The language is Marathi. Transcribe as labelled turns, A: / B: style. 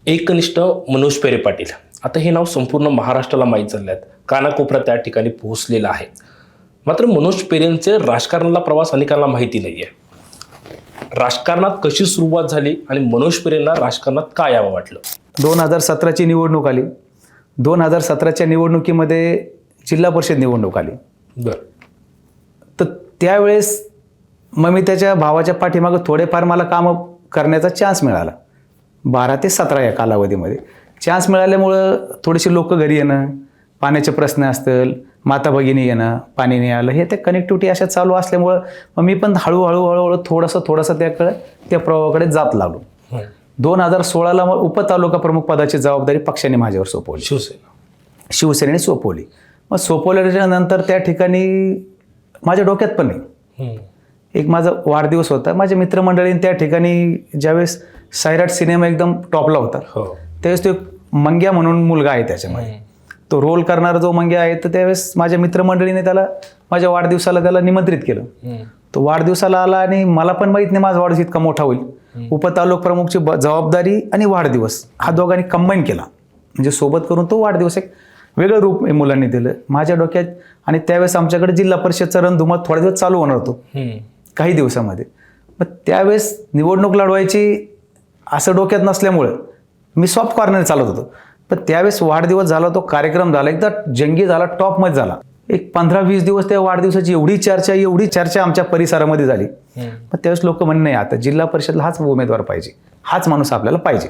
A: एकनिष्ठ मनोज पेरे पाटील, आता हे नाव संपूर्ण महाराष्ट्राला माहीत झालं आहे. कानाकोपऱ्यात त्या ठिकाणी पोहोचलेलं आहे. मात्र मनोज पेरेंचे राजकारणाला प्रवास अनेकांना माहिती नाही आहे. राजकारणात कशी सुरुवात झाली आणि मनोज पेरेंना राजकारणात का यावं वाटलं?
B: 2017ची निवडणूक आली. 2017च्या निवडणुकीमध्ये जिल्हा परिषद निवडणूक आली.
A: बरं.
B: तर त्यावेळेस मग मी त्याच्या भावाच्या पाठीमागं थोडेफार मला कामं करण्याचा चान्स मिळाला. 12 ते 17 या कालावधीमध्ये चान्स मिळाल्यामुळं थोडेसे लोक घरी येणं, पाण्याचे प्रश्न असतील, माता भगिनी येणं, पाणी नाही आलं, हे ते कनेक्टिव्हिटी अशा चालू असल्यामुळं मग मी पण हळूहळू थोडंसं त्या प्रवाहाकडे जात लागलो. 2016ला मग उपतालुका प्रमुख पदाची जबाबदारी पक्षाने माझ्यावर सोपवली, शिवसेनेने सोपवली. मग सोपवल्याच्या नंतर त्या ठिकाणी माझ्या डोक्यात पण नाही. एक माझा वाढदिवस होता. माझ्या मित्रमंडळीने त्या ठिकाणी ज्यावेळेस सैराट सिनेमा एकदम टॉपला होता, त्यावेळेस तो एक मंग्या म्हणून मुलगा आहे त्याच्यामध्ये, तो रोल करणारा जो मंग्या आहे, तर त्यावेळेस माझ्या मित्रमंडळीने त्याला माझ्या वाढदिवसाला त्याला निमंत्रित केलं. तो वाढदिवसाला आला आणि मला पण माहीत नाही माझा वाढदिवस इतका मोठा होईल. उपतालुका प्रमुखची जबाबदारी आणि वाढदिवस हा दोघांनी कंबाईन केला, म्हणजे सोबत करून तो वाढदिवस एक वेगळं रूप मुलांनी दिलं माझ्या डोक्यात. आणि त्यावेळेस आमच्याकडे जिल्हा परिषदचा रणधुमाळ थोडा दिवस चालू होणार होतो काही दिवसामध्ये. मग त्यावेळेस निवडणूक लढवायची असं डोक्यात नसल्यामुळं मी सॉफ्ट कॉर्नर चालत होतो. पण त्यावेळेस वाढदिवस झाला, तो कार्यक्रम झाला, एकदा जंगी झाला, टॉपमध्ये झाला. एक 15-20 दिवस त्या वाढदिवसाची एवढी चर्चा आमच्या परिसरामध्ये झाली. मग त्यावेळेस लोक म्हणणे, नाही आता जिल्हा परिषदला हाच उमेदवार पाहिजे, हाच माणूस आपल्याला पाहिजे.